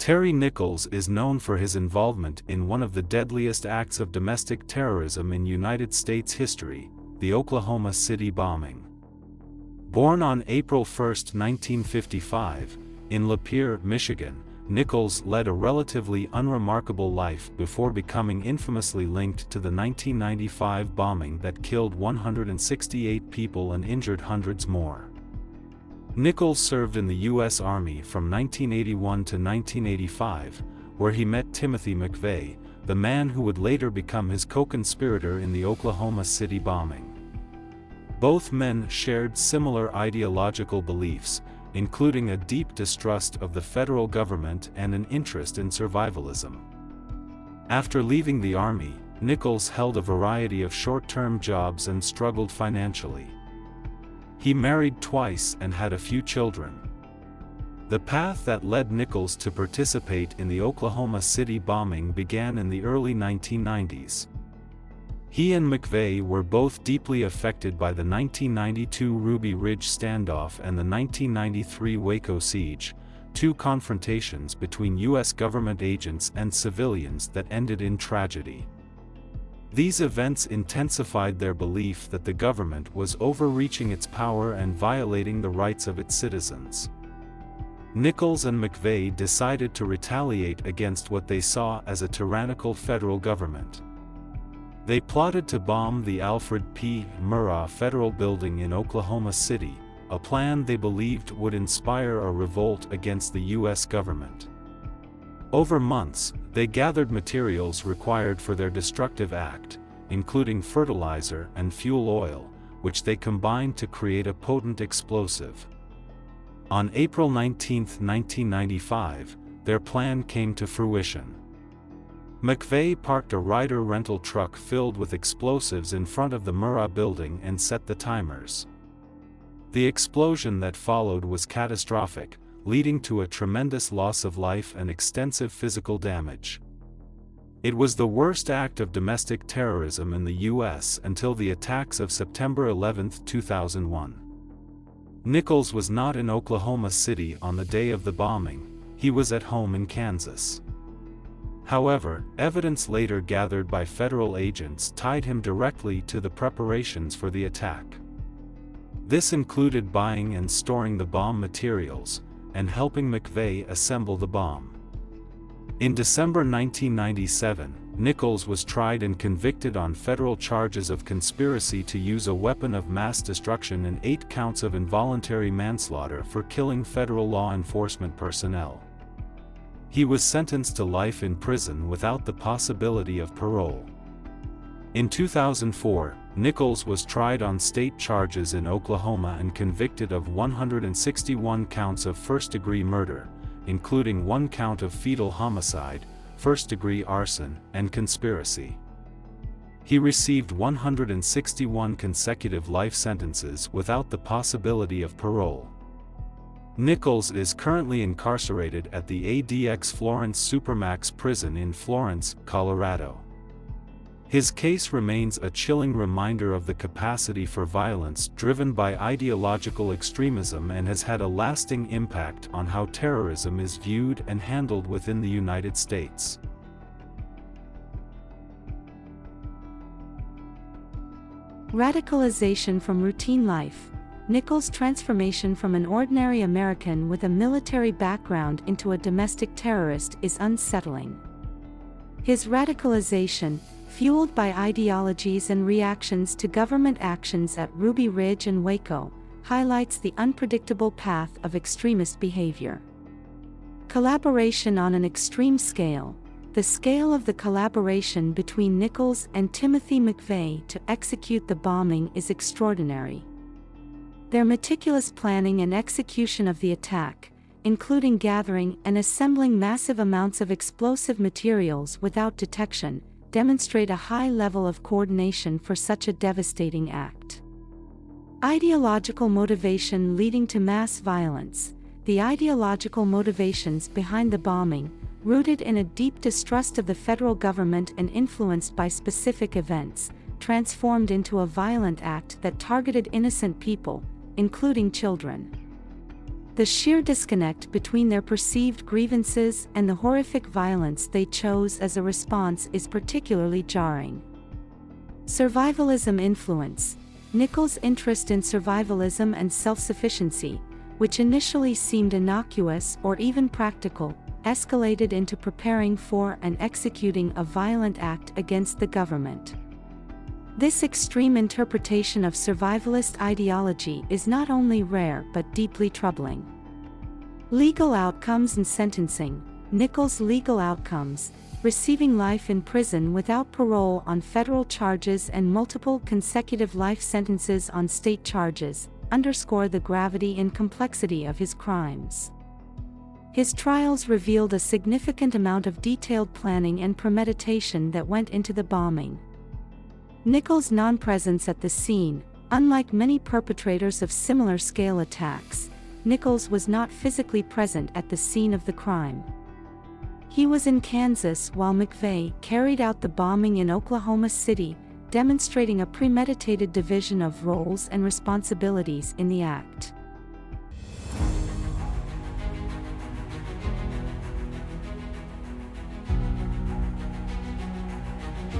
Terry Nichols is known for his involvement in one of the deadliest acts of domestic terrorism in United States history, the Oklahoma City bombing. Born on April 1, 1955, in Lapeer, Michigan, Nichols led a relatively unremarkable life before becoming infamously linked to the 1995 bombing that killed 168 people and injured hundreds more. Nichols served in the U.S. Army from 1981 to 1985, where he met Timothy McVeigh, the man who would later become his co-conspirator in the Oklahoma City bombing. Both men shared similar ideological beliefs, including a deep distrust of the federal government and an interest in survivalism. After leaving the Army, Nichols held a variety of short-term jobs and struggled financially. He married twice and had a few children. The path that led Nichols to participate in the Oklahoma City bombing began in the early 1990s. He and McVeigh were both deeply affected by the 1992 Ruby Ridge standoff and the 1993 Waco siege, two confrontations between U.S. government agents and civilians that ended in tragedy. These events intensified their belief that the government was overreaching its power and violating the rights of its citizens. Nichols and McVeigh decided to retaliate against what they saw as a tyrannical federal government. They plotted to bomb the Alfred P. Murrah Federal Building in Oklahoma City, a plan they believed would inspire a revolt against the U.S. government. Over months, they gathered materials required for their destructive act, including fertilizer and fuel oil, which they combined to create a potent explosive. On April 19, 1995, their plan came to fruition. McVeigh parked a Ryder rental truck filled with explosives in front of the Murrah building and set the timers. The explosion that followed was catastrophic, leading to a tremendous loss of life and extensive physical damage. It was the worst act of domestic terrorism in the U.S. until the attacks of September 11, 2001. Nichols was not in Oklahoma City on the day of the bombing. He was at home in Kansas. However, evidence later gathered by federal agents tied him directly to the preparations for the attack. This included buying and storing the bomb materials, and helping McVeigh assemble the bomb. In December 1997, Nichols was tried and convicted on federal charges of conspiracy to use a weapon of mass destruction and 8 counts of involuntary manslaughter for killing federal law enforcement personnel. He was sentenced to life in prison without the possibility of parole. In 2004, Nichols was tried on state charges in Oklahoma and convicted of 161 counts of first-degree murder, including 1 count of fetal homicide, first-degree arson, and conspiracy. He received 161 consecutive life sentences without the possibility of parole. Nichols is currently incarcerated at the ADX Florence Supermax prison in Florence, Colorado. His case remains a chilling reminder of the capacity for violence driven by ideological extremism and has had a lasting impact on how terrorism is viewed and handled within the United States. Radicalization from routine life. Nichols' transformation from an ordinary American with a military background into a domestic terrorist is unsettling. His radicalization, fueled by ideologies and reactions to government actions at Ruby Ridge and Waco, highlights the unpredictable path of extremist behavior. Collaboration on an extreme scale. The scale of the collaboration between Nichols and Timothy McVeigh to execute the bombing is extraordinary. Their meticulous planning and execution of the attack, including gathering and assembling massive amounts of explosive materials without detection, demonstrate a high level of coordination for such a devastating act. Ideological motivation leading to mass violence. The ideological motivations behind the bombing, rooted in a deep distrust of the federal government and influenced by specific events, transformed into a violent act that targeted innocent people, including children. The sheer disconnect between their perceived grievances and the horrific violence they chose as a response is particularly jarring. Survivalism influence. Nichols' interest in survivalism and self-sufficiency, which initially seemed innocuous or even practical, escalated into preparing for and executing a violent act against the government. This extreme interpretation of survivalist ideology is not only rare but deeply troubling. Legal outcomes and sentencing. Nichols' legal outcomes, receiving life in prison without parole on federal charges and multiple consecutive life sentences on state charges, underscore the gravity and complexity of his crimes. His trials revealed a significant amount of detailed planning and premeditation that went into the bombing. Nichols' non-presence at the scene. Unlike many perpetrators of similar scale attacks, Nichols was not physically present at the scene of the crime. He was in Kansas while McVeigh carried out the bombing in Oklahoma City, demonstrating a premeditated division of roles and responsibilities in the act.